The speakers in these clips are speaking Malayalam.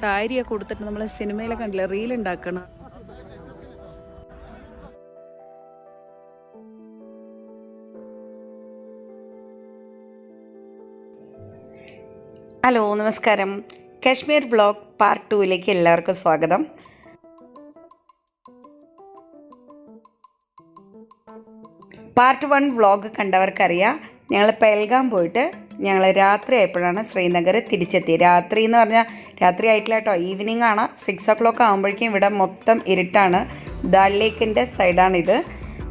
സാരിയൊക്കെ കൊടുത്തിട്ട് നമ്മൾ സിനിമയിലൊക്കെ കണ്ടില്ല, റീലുണ്ടാക്കണം. ഹലോ, നമസ്കാരം. കാശ്മീർ വ്ളോഗ് പാർട്ട് 2ലേക്ക് എല്ലാവർക്കും സ്വാഗതം. പാർട്ട് 1 വ്ളോഗ് കണ്ടവർക്കറിയാം, ഞങ്ങൾ പെൽഗാം പോയിട്ട് ഞങ്ങൾ രാത്രി ആയപ്പോഴാണ് ശ്രീനഗർ തിരിച്ചെത്തി. രാത്രി എന്ന് പറഞ്ഞാൽ രാത്രി ആയിട്ടില്ല കേട്ടോ, ഈവനിങ് ആണ്. 6 o'clock ആകുമ്പോഴേക്കും ഇവിടെ മൊത്തം ഇരുട്ടാണ്. ദാൽ ലേക്കിൻ്റെ സൈഡാണിത്.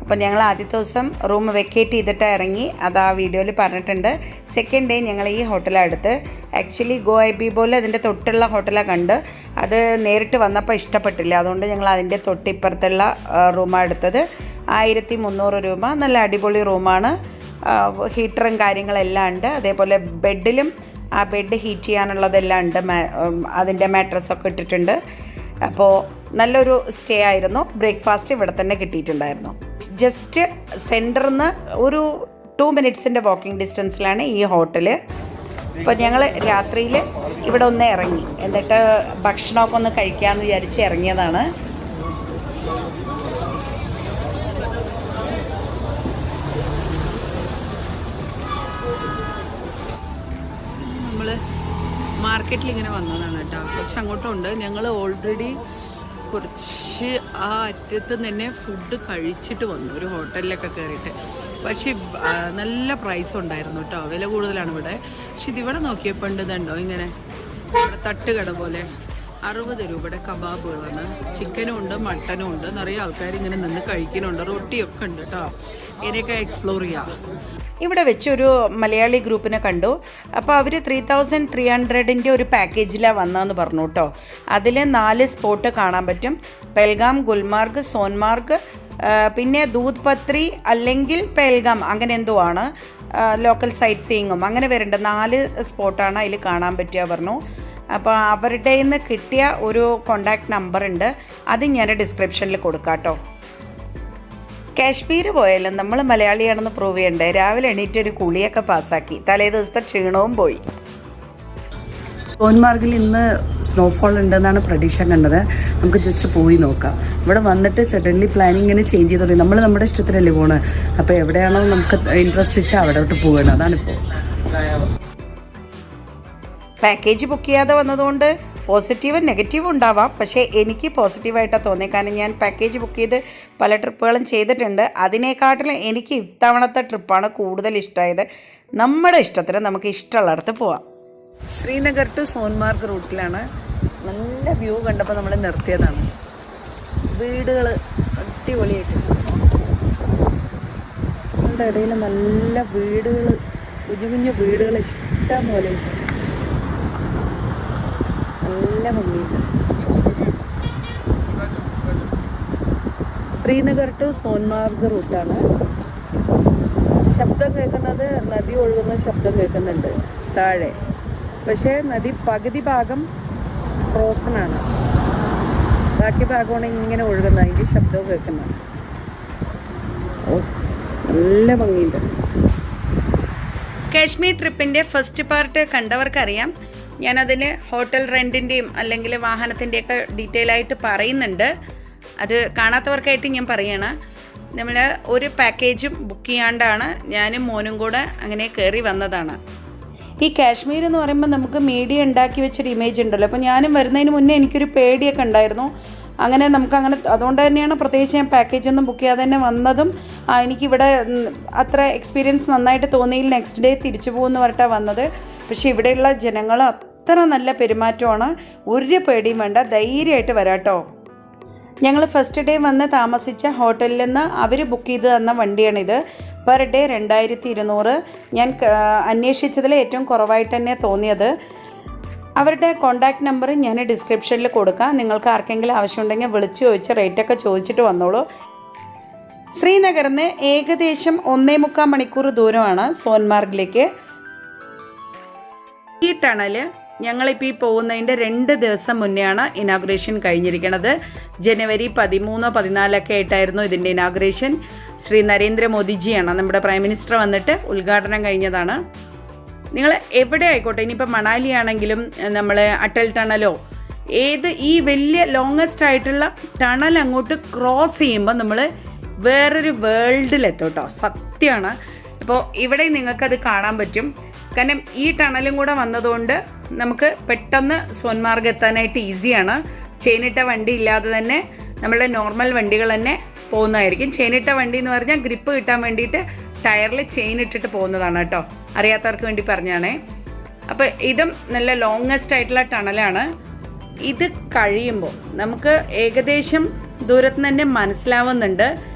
അപ്പോൾ ഞങ്ങൾ ആദ്യത്തെ ദിവസം റൂം വെക്കേറ്റ് ചെയ്തിട്ട് ഇറങ്ങി, അത് ആ വീഡിയോയിൽ പറഞ്ഞിട്ടുണ്ട്. സെക്കൻഡ് ഡേ ഞങ്ങൾ ഈ ഹോട്ടലാണ് എടുത്ത്. ആക്ച്വലി ഗോ ഐ ബി പോലെ അതിൻ്റെ തൊട്ടുള്ള ഹോട്ടലാണ് കണ്ട്, അത് നേരിട്ട് വന്നപ്പോൾ ഇഷ്ടപ്പെട്ടില്ല. അതുകൊണ്ട് ഞങ്ങൾ അതിൻ്റെ തൊട്ടിപ്പുറത്തുള്ള റൂമാണ് എടുത്തത്. 1300 രൂപ. നല്ല അടിപൊളി റൂമാണ്. ഹീറ്ററും കാര്യങ്ങളെല്ലാം ഉണ്ട്. അതേപോലെ ബെഡിലും ആ ബെഡ് ഹീറ്റ് ചെയ്യാനുള്ളതെല്ലാം ഉണ്ട്. അതിൻ്റെ മാട്രസൊക്കെ ഇട്ടിട്ടുണ്ട്. അപ്പോൾ നല്ലൊരു സ്റ്റേ ആയിരുന്നു. ബ്രേക്ക്ഫാസ്റ്റ് ഇവിടെ തന്നെ കിട്ടിയിട്ടുണ്ടായിരുന്നു. ജസ്റ്റ് സെൻറ്ററിൽ നിന്ന് ഒരു 2 minutes വാക്കിംഗ് ഡിസ്റ്റൻസിലാണ് ഈ ഹോട്ടല്. അപ്പോൾ ഞങ്ങൾ രാത്രിയിൽ ഇവിടെ ഒന്ന് ഇറങ്ങി, എന്നിട്ട് ഭക്ഷണമൊക്കെ ഒന്ന് കഴിക്കാമെന്ന് വിചാരിച്ച് ഇറങ്ങിയതാണ്. നമ്മൾ മാർക്കറ്റിൽ ഇങ്ങനെ വന്നതാണ് കേട്ടോ. കുറച്ച് അങ്ങോട്ടുണ്ട്. ഞങ്ങൾ ഓൾറെഡി കുറച്ച് ആ അറ്റത്ത് തന്നെ ഫുഡ് കഴിച്ചിട്ട് വന്നു, ഒരു ഹോട്ടലിലൊക്കെ കയറിയിട്ട്. പക്ഷേ നല്ല പ്രൈസ് ഉണ്ടായിരുന്നു കേട്ടോ, വില കൂടുതലാണ് ഇവിടെ. പക്ഷെ ഇതിവിടെ നോക്കിയപ്പോൾ ഉണ്ടോ ഇങ്ങനെ ഇവിടെ തട്ടുകട പോലെ 60 രൂപയുടെ കബാബുകളാണ്. ചിക്കനും ഉണ്ട്, മട്ടനും ഉണ്ട്. നിറയെ ആൾക്കാർ ഇങ്ങനെ നിന്ന് കഴിക്കുന്നുണ്ട്. റൊട്ടിയൊക്കെ ഉണ്ട് കേട്ടോ. ഇതിനെയൊക്കെ എക്സ്പ്ലോർ ചെയ്യാം. ഇവിടെ വെച്ചൊരു മലയാളി ഗ്രൂപ്പിനെ കണ്ടു. അപ്പോൾ അവർ 3300 ഒരു പാക്കേജിലാണ് വന്നതെന്ന് പറഞ്ഞു കേട്ടോ. അതിൽ 4 സ്പോട്ട് കാണാൻ പറ്റും. പെൽഗാം, ഗുൽമാർഗ്, സോൻമാർഗ്, പിന്നെ ദൂത് പത്രി അല്ലെങ്കിൽ പെൽഗാം, അങ്ങനെ എന്തോ ആണ്. ലോക്കൽ സൈറ്റ് സീയിങ്ങും അങ്ങനെ വരേണ്ട 4 സ്പോട്ടാണ് അതിൽ കാണാൻ പറ്റുക പറഞ്ഞു. അപ്പോൾ അവരുടെ നിന്ന് കിട്ടിയ ഒരു കോണ്ടാക്ട് നമ്പർ ഉണ്ട്, അത് ഞാൻ ഡിസ്ക്രിപ്ഷനിൽ കൊടുക്കാം കേട്ടോ. കാശ്മീർ പോയാലും നമ്മൾ മലയാളിയാണെന്ന് പ്രൂവ് ചെയ്യണ്ടേ. രാവിലെ എണീറ്റ് ഒരു കുളിയൊക്കെ പാസ്സാക്കി, തലേ ദിവസത്തെ ക്ഷീണവും പോയി. സോൻമാർഗിൽ ഇന്ന് സ്നോഫോൾ ഉണ്ടെന്നാണ് പ്രതീക്ഷ കണ്ടത്. നമുക്ക് ജസ്റ്റ് പോയി നോക്കാം. ഇവിടെ വന്നിട്ട് സഡൻലി പ്ലാനിങ് ഇങ്ങനെ ചേഞ്ച് ചെയ്തോളൂ. നമ്മൾ നമ്മുടെ ഇഷ്ടത്തിനല്ലേ പോകണം. അപ്പോൾ എവിടെയാണോ നമുക്ക് ഇൻട്രസ്റ്റ് വെച്ചാൽ അവിടോട്ട് പോകണം. അതാണിപ്പോൾ. പാക്കേജ് ബുക്ക് ചെയ്യാതെ വന്നതുകൊണ്ട് പോസിറ്റീവും നെഗറ്റീവും ഉണ്ടാവാം. പക്ഷേ എനിക്ക് പോസിറ്റീവായിട്ടാണ് തോന്നിയത്. കാരണം ഞാൻ പാക്കേജ് ബുക്ക് ചെയ്ത് പല ട്രിപ്പുകളും ചെയ്തിട്ടുണ്ട്. അതിനേക്കാട്ടിലും എനിക്ക് ഇത്തവണത്തെ ട്രിപ്പാണ് കൂടുതൽ ഇഷ്ടമായത്. നമ്മുടെ ഇഷ്ടത്തിന് നമുക്ക് ഇഷ്ടമുള്ളിടത്ത് പോവാം. ശ്രീനഗർ ടു സോൻമാർഗ് റൂട്ടിലാണ്. നല്ല വ്യൂ കണ്ടപ്പോൾ നമ്മൾ നിർത്തിയതാണ്. വീടുകൾ അടിപൊളിയായിട്ട്, നമ്മുടെ ഇടയിൽ നല്ല വീടുകൾ, കുഞ്ഞു കുഞ്ഞു വീടുകൾ ഇഷ്ടം പോലെ, നല്ല ഭംഗിയുണ്ട്. ശ്രീനഗർ ടു സോൻമാർഗ് റൂട്ടാണ്. ശബ്ദം കേൾക്കുന്നത് നദി ഒഴുകുന്ന ശബ്ദം കേൾക്കുന്നുണ്ട് താഴെ. പക്ഷേ നദി പകുതി ഭാഗം ഫ്രോസണാണ്, ബാക്കി ഭാഗമാണ് ഇങ്ങനെ ഒഴുകുന്നത്. അതിൻ്റെ ശബ്ദവും കേൾക്കുന്നത്. ഓ, നല്ല ഭംഗിയുണ്ട്. കാശ്മീർ ട്രിപ്പിൻ്റെ ഫസ്റ്റ് പാർട്ട് കണ്ടവർക്കറിയാം. ഞാനതിൽ ഹോട്ടൽ റെൻറ്റിൻ്റെയും അല്ലെങ്കിൽ വാഹനത്തിൻ്റെയൊക്കെ ഡീറ്റെയിൽ ആയിട്ട് പറയുന്നുണ്ട്. അത് കാണാത്തവർക്കായിട്ട് ഞാൻ പറയണം. നമ്മൾ ഒരു പാക്കേജും ബുക്ക് ചെയ്യാണ്ടാണ് ഞാനും മോനും കൂടെ അങ്ങനെ കയറി വന്നതാണ്. ഈ കാശ്മീർ എന്ന് പറയുമ്പോൾ നമുക്ക് മീഡിയ ഉണ്ടാക്കി വെച്ചൊരു ഇമേജ് ഉണ്ടല്ലോ. അപ്പോൾ ഞാനും വരുന്നതിന് മുന്നേ എനിക്കൊരു പേടിയൊക്കെ ഉണ്ടായിരുന്നു. അങ്ങനെ നമുക്കങ്ങനെ, അതുകൊണ്ട് തന്നെയാണ് പ്രത്യേകിച്ച് ഞാൻ പാക്കേജൊന്നും ബുക്ക് ചെയ്യാതെ തന്നെ വന്നതും. എനിക്കിവിടെ അത്ര എക്സ്പീരിയൻസ് നന്നായിട്ട് തോന്നിയില്ല. നെക്സ്റ്റ് ഡേ തിരിച്ചു പോകുമെന്ന് പറഞ്ഞിട്ടാണ് വന്നത്. പക്ഷേ ഇവിടെയുള്ള ജനങ്ങൾ അത്ര നല്ല പെരുമാറ്റമാണ്. ഒരു പേടിയും വേണ്ട, ധൈര്യമായിട്ട് വരാട്ടോ. ഞങ്ങൾ ഫസ്റ്റ് ഡേ വന്ന് താമസിച്ച ഹോട്ടലിൽ നിന്ന് അവർ ബുക്ക് ചെയ്ത് തന്ന വണ്ടിയാണിത്. Per day 2200. ഞാൻ അന്വേഷിച്ചതിൽ ഏറ്റവും കുറവായിട്ട് തന്നെ തോന്നിയത്. അവരുടെ കോണ്ടാക്ട് നമ്പർ ഞാൻ ഡിസ്ക്രിപ്ഷനിൽ കൊടുക്കാം. നിങ്ങൾക്ക് ആർക്കെങ്കിലും ആവശ്യമുണ്ടെങ്കിൽ വിളിച്ച് ചോദിച്ച് റേറ്റൊക്കെ ചോദിച്ചിട്ട് വന്നോളൂ. ശ്രീനഗറിൽ നിന്ന് ഏകദേശം 1.25 മണിക്കൂർ ദൂരമാണ് സോൻമാർഗിലേക്ക്. ഈ ടണൽ ഞങ്ങളിപ്പോൾ ഈ പോകുന്നതിൻ്റെ 2 ദിവസം മുന്നെയാണ് ഇനാഗുറേഷൻ കഴിഞ്ഞിരിക്കുന്നത്. ജനുവരി 13, 14 ആയിട്ടായിരുന്നു ഇതിൻ്റെ ഇനാഗുറേഷൻ. ശ്രീ നരേന്ദ്രമോദിജിയാണ്, നമ്മുടെ പ്രൈം മിനിസ്റ്റർ വന്നിട്ട് ഉദ്ഘാടനം കഴിഞ്ഞതാണ്. നിങ്ങൾ എവിടെ ആയിക്കോട്ടെ, ഇനിയിപ്പോൾ മണാലി ആണെങ്കിലും നമ്മൾ അട്ടൽ ടണലോ ഈ വലിയ ലോങ്ങസ്റ്റ് ആയിട്ടുള്ള ടണൽ അങ്ങോട്ട് ക്രോസ് ചെയ്യുമ്പോൾ നമ്മൾ വേറൊരു വേൾഡിലെത്തും കേട്ടോ, സത്യമാണ്. അപ്പോൾ ഇവിടെ നിങ്ങൾക്കത് കാണാൻ പറ്റും. കാരണം ഈ ടണലും കൂടെ വന്നതുകൊണ്ട് നമുക്ക് പെട്ടെന്ന് സോൻമാർഗ് എത്താനായിട്ട് ഈസിയാണ്. ചെയിനിട്ട വണ്ടി ഇല്ലാതെ തന്നെ നമ്മളുടെ നോർമൽ വണ്ടികൾ തന്നെ പോകുന്നതായിരിക്കും. ചെയിനിട്ട വണ്ടി എന്ന് പറഞ്ഞാൽ ഗ്രിപ്പ് കിട്ടാൻ വേണ്ടിയിട്ട് ടയറിൽ ചെയിൻ ഇട്ടിട്ട് പോകുന്നതാണ് കേട്ടോ, അറിയാത്തവർക്ക് വേണ്ടി പറഞ്ഞാണേ. അപ്പോൾ ഇതും നല്ല ലോങ്ങസ്റ്റ് ആയിട്ടുള്ള ടണലാണ്. ഇത് കഴിയുമ്പോൾ നമുക്ക് ഏകദേശം ദൂരത്ത് തന്നെ മനസ്സിലാവുന്നുണ്ട്.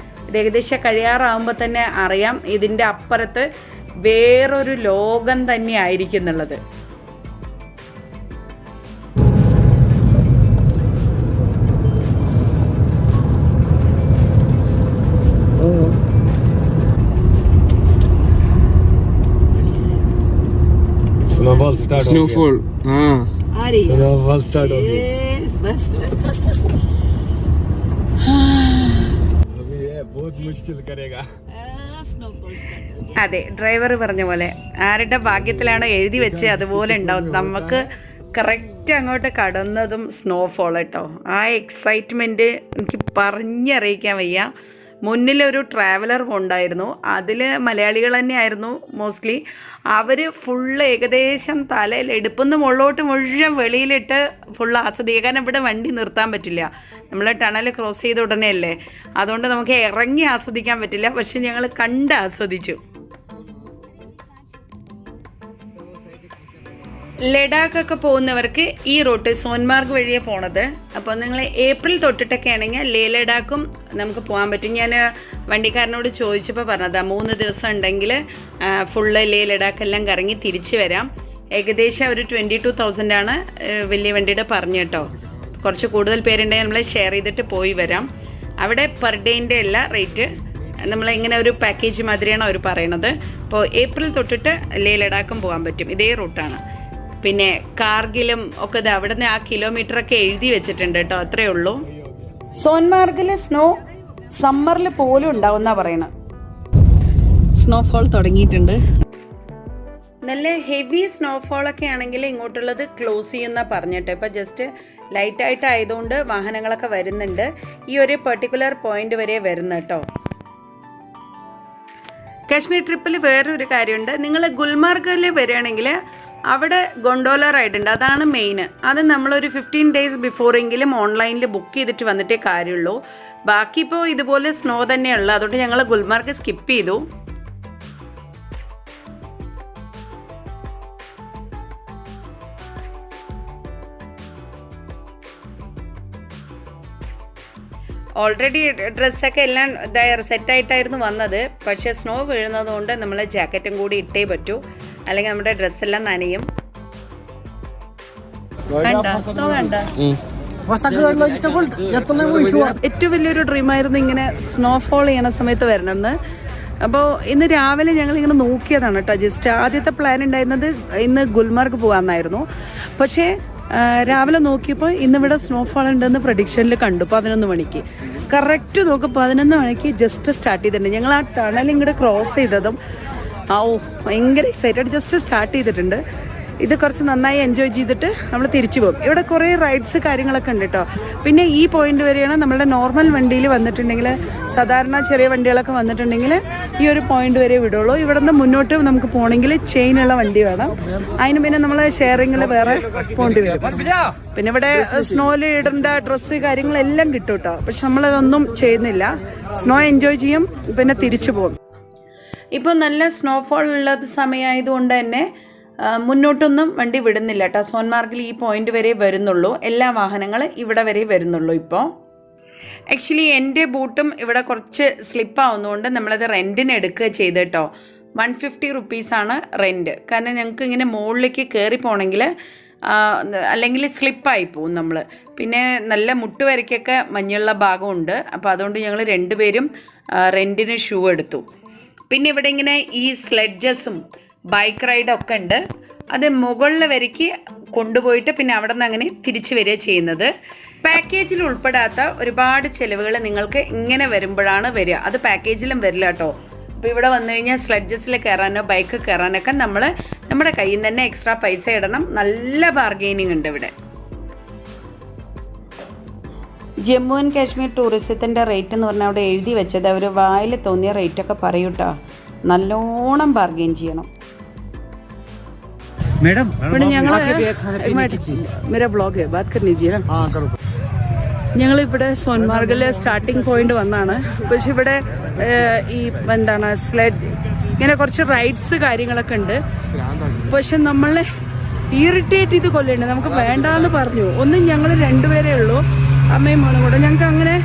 ഇത് ഏകദേശം കഴിയാറാവുമ്പോൾ തന്നെ അറിയാം ഇതിൻ്റെ അപ്പുറത്ത് വേറൊരു ലോകം തന്നെ ആയിരിക്കും എന്നുള്ളത്. स्नोफॉल हाँ आ रही है। स्नोफॉल स्टार्ट हो गई। बस अभी ये बहुत मुश्किल करेगा। Snowfall start. അതെ, ഡ്രൈവർ പറഞ്ഞ പോലെ ആരുടെ ഭാഗ്യത്തിലാണോ എഴുതി വെച്ച് അതുപോലെ ഉണ്ടാവും. നമുക്ക് കറക്റ്റ് അങ്ങോട്ട് കടന്നതും സ്നോഫോൾ കേട്ടോ. ആ എക്സൈറ്റ്മെൻറ്റ് എനിക്ക് പറഞ്ഞറിയിക്കാൻ വയ്യ. മുന്നിലൊരു ട്രാവലർ ഉണ്ടായിരുന്നു, അതിൽ മലയാളികൾ തന്നെയായിരുന്നു മോസ്റ്റ്ലി. അവർ ഫുള്ള് ഏകദേശം തലയിൽ എടുപ്പുന്ന മുകളിലോട്ട് മുഴുവൻ വെളിയിലിട്ട് ഫുള്ള് ആസ്വദിക്കുക. കാരണം ഇവിടെ വണ്ടി നിർത്താൻ പറ്റില്ല, നമ്മൾ ടണൽ ക്രോസ് ചെയ്ത ഉടനെ അല്ലേ, അതുകൊണ്ട് നമുക്ക് ഇറങ്ങി ആസ്വദിക്കാൻ പറ്റില്ല. പക്ഷെ ഞങ്ങൾ കണ്ട് ആസ്വദിച്ചു. ലഡാക്കൊക്കെ പോകുന്നവർക്ക് ഈ റൂട്ട് സോൻമാർഗ് വഴിയാണ് പോണത്. അപ്പോൾ നിങ്ങൾ ഏപ്രിൽ തൊട്ടിട്ടൊക്കെ ആണെങ്കിൽ ലേ ലഡാക്കും നമുക്ക് പോകാൻ പറ്റും. ഞാൻ വണ്ടിക്കാരനോട് ചോദിച്ചപ്പോൾ പറഞ്ഞതാണ് 3 ദിവസം ഉണ്ടെങ്കിൽ ഫുള്ള് ലേ ലഡാക്കെല്ലാം കറങ്ങി തിരിച്ച് വരാം. ഏകദേശം ഒരു 22,000 വലിയ വണ്ടിയുടെ പറഞ്ഞു കേട്ടോ. കുറച്ച് കൂടുതൽ പേരുണ്ടെങ്കിൽ നമ്മൾ ഷെയർ ചെയ്തിട്ട് പോയി വരാം. അവിടെ പെർ ഡേൻ്റെ എല്ലാ റേറ്റ് നമ്മളിങ്ങനെ ഒരു പാക്കേജ് മാതിരിയാണ് അവർ പറയണത്. അപ്പോൾ ഏപ്രിൽ തൊട്ടിട്ട് ലേ ലഡാക്കും പോകാൻ പറ്റും, ഇതേ റൂട്ടാണ്. പിന്നെ കാർഗിലും ഒക്കെ ഇത് അവിടെ നിന്ന് ആ കിലോമീറ്ററൊക്കെ എഴുതി വെച്ചിട്ടുണ്ട് കേട്ടോ, അത്രയേ ഉള്ളൂ. സോൻമാർഗിൽ സ്നോ സമ്മറിൽ പോലും ഉണ്ടാവുന്ന പറയണം. സ്നോഫോൾ തുടങ്ങിയിട്ടുണ്ട്. നല്ല ഹെവി സ്നോഫോളൊക്കെ ആണെങ്കിൽ ഇങ്ങോട്ടുള്ളത് ക്ലോസ് ചെയ്യുന്ന പറഞ്ഞിട്ട്. ഇപ്പോൾ ജസ്റ്റ് ലൈറ്റായിട്ട് ആയതുകൊണ്ട് വാഹനങ്ങളൊക്കെ വരുന്നുണ്ട്. ഈ ഒരു പെർട്ടിക്കുലർ പോയിന്റ് വരെ വരുന്നു കേട്ടോ. കാശ്മീർ ട്രിപ്പിൽ വേറൊരു കാര്യമുണ്ട്. നിങ്ങൾ ഗുൽമാർഗിൽ വരികയാണെങ്കിൽ അവിടെ ഗൊണ്ടോല റൈഡ് ഉണ്ട്, അതാണ് മെയിൻ. അത് നമ്മളൊരു 15 days ബിഫോറെങ്കിലും ഓൺലൈനിൽ ബുക്ക് ചെയ്തിട്ട് വന്നിട്ടേ കാര്യമുള്ളൂ. ബാക്കി ഇപ്പോൾ ഇതുപോലെ സ്നോ തന്നെയുള്ളൂ, അതുകൊണ്ട് ഞങ്ങൾ ഗുൽമാർഗ് സ്കിപ്പ് ചെയ്തു. ഓൾറെഡി ഡ്രസ്സൊക്കെ എല്ലാം സെറ്റായിട്ടായിരുന്നു വന്നത്. പക്ഷേ സ്നോ വീഴുന്നത് കൊണ്ട് നമ്മൾ ജാക്കറ്റും കൂടി ഇട്ടേ പറ്റൂ, അല്ലെങ്കിൽ നമ്മുടെ ഡ്രസ്സെല്ലാം നനയും. സ്നോ കണ്ട ഏറ്റവും വലിയൊരു ഡ്രീമായിരുന്നു ഇങ്ങനെ സ്നോഫോൾ ചെയ്യണ സമയത്ത് വരണമെന്ന്. അപ്പോൾ ഇന്ന് രാവിലെ ഞങ്ങൾ ഇങ്ങനെ നോക്കിയതാണ് കേട്ടോ. ജസ്റ്റ് ആദ്യത്തെ പ്ലാൻ ഉണ്ടായിരുന്നത് ഇന്ന് ഗുൽമാർഗ് പോകാമെന്നായിരുന്നു. പക്ഷേ രാവിലെ നോക്കിയപ്പോൾ ഇന്നിവിടെ സ്നോഫോൾ ഉണ്ടെന്ന് പ്രഡിക്ഷനിൽ കണ്ടു. 11 മണിക്ക് കറക്റ്റ് നോക്കും 11 മണിക്ക് ജസ്റ്റ് സ്റ്റാർട്ട് ചെയ്തിട്ടുണ്ട്. ഞങ്ങൾ ആ ടണൽ ഇങ്ങോട്ട് ക്രോസ് ചെയ്തതും ഭയങ്കര എക്സൈറ്റഡ്. ജസ്റ്റ് സ്റ്റാർട്ട് ചെയ്തിട്ടുണ്ട്. ഇത് കുറച്ച് നന്നായി എൻജോയ് ചെയ്തിട്ട് നമ്മൾ തിരിച്ചു പോകും. ഇവിടെ കുറേ റൈഡ്സ് കാര്യങ്ങളൊക്കെ ഉണ്ട് കേട്ടോ. പിന്നെ ഈ പോയിന്റ് വരെയാണ് നമ്മളുടെ നോർമൽ വണ്ടിയിൽ വന്നിട്ടുണ്ടെങ്കിൽ, സാധാരണ ചെറിയ വണ്ടികളൊക്കെ വന്നിട്ടുണ്ടെങ്കിൽ ഈ ഒരു പോയിന്റ് വരെ വിടുള്ളൂ. ഇവിടെ നിന്ന് മുന്നോട്ട് നമുക്ക് പോകണമെങ്കിൽ ചെയിനുള്ള വണ്ടി വേണം. അതിന് പിന്നെ നമ്മൾ ഷെയറിങ്ങിൽ വേറെ പോകേണ്ടി വരും. പിന്നെ ഇവിടെ സ്നോയിൽ ഇടേണ്ട ഡ്രസ്സ് കാര്യങ്ങളെല്ലാം കിട്ടും കേട്ടോ. പക്ഷെ നമ്മളതൊന്നും ചെയ്യുന്നില്ല. സ്നോ എൻജോയ് ചെയ്യും, പിന്നെ തിരിച്ചു പോകും. ഇപ്പോൾ നല്ല സ്നോഫോൾ ഉള്ള സമയമായതുകൊണ്ട് തന്നെ മുന്നോട്ടൊന്നും വണ്ടി വിടുന്നില്ല കേട്ടോ. സോൻമാർഗിൽ ഈ പോയിന്റ് വരെ വരുന്നുള്ളൂ, എല്ലാ വാഹനങ്ങളും ഇവിടെ വരെ വരുന്നുള്ളൂ. ഇപ്പോൾ ആക്ച്വലി എൻ്റെ ബൂട്ടും ഇവിടെ കുറച്ച് സ്ലിപ്പാവുന്നതുകൊണ്ട് നമ്മളത് റെൻറ്റിന് എടുക്കുക ചെയ്ത് കേട്ടോ. 150 റുപ്പീസാണ് റെൻറ്റ്. കാരണം ഞങ്ങൾക്ക് ഇങ്ങനെ മുകളിലേക്ക് കയറി പോകണമെങ്കിൽ അല്ലെങ്കിൽ സ്ലിപ്പായി പോവും നമ്മൾ. പിന്നെ നല്ല മുട്ടുവരയ്ക്കൊക്കെ മഞ്ഞുള്ള ഭാഗമുണ്ട്. അപ്പോൾ അതുകൊണ്ട് ഞങ്ങൾ 2 പേരും റെൻറ്റിന് ഷൂ എടുത്തു. പിന്നെ ഇവിടെ ഇങ്ങനെ ഈ സ്ലെഡ്ജസും ബൈക്ക് റൈഡൊക്കെ ഉണ്ട്. അത് മുകളിൽ വരയ്ക്ക് കൊണ്ടുപോയിട്ട് പിന്നെ അവിടെ നിന്ന് അങ്ങനെ തിരിച്ചു വരിക ചെയ്യുന്നത്. പാക്കേജിൽ ഉൾപ്പെടാത്ത ഒരുപാട് ചിലവുകൾ നിങ്ങൾക്ക് ഇങ്ങനെ വരുമ്പോഴാണ് വരിക. അത് പാക്കേജിലും വരില്ല കേട്ടോ. അപ്പോൾ ഇവിടെ വന്നു കഴിഞ്ഞാൽ സ്ലെഡ്ജസിൽ കയറാനോ ബൈക്ക് കയറാനൊക്കെ നമ്മുടെ കയ്യിൽ നിന്ന് തന്നെ എക്സ്ട്രാ പൈസ ഇടണം. നല്ല ബാർഗെയിനിങ് ഉണ്ട് ഇവിടെ. ജമ്മു ആൻഡ് കാശ്മീർ ടൂറിസത്തിൻ്റെ റേറ്റ് എന്ന് പറഞ്ഞാൽ അവിടെ എഴുതി വെച്ചത് അവർ വായിൽ തോന്നിയ റേറ്റൊക്കെ പറയൂട്ടോ, നല്ലോണം ബാർഗെയിൻ ചെയ്യണം. मैडम मेरा ब्लॉग है बात कर लीजिए ना. ഞങ്ങൾ ഇവിടെ സോൻമാർഗിലെ സ്റ്റാർട്ടിംഗ് പോയിന്റ് വന്നാണ്. പക്ഷെ ഇവിടെ ഈ എന്താണ് സ്ലെഡ് ഇങ്ങനെ കുറച്ച് റൈഡ്സ് കാര്യങ്ങളൊക്കെ ഉണ്ട്. പക്ഷെ നമ്മളെ ഇറിറ്റേറ്റ് ചെയ്ത് കൊല്ലുന്നുണ്ട്. നമുക്ക് വേണ്ടാന്ന് പറഞ്ഞു. ഒന്നും ഞങ്ങൾ രണ്ടുപേരേ ഉള്ളൂ, അമ്മയും മോനും കൂടെ. ഞങ്ങൾക്ക് അങ്ങനെ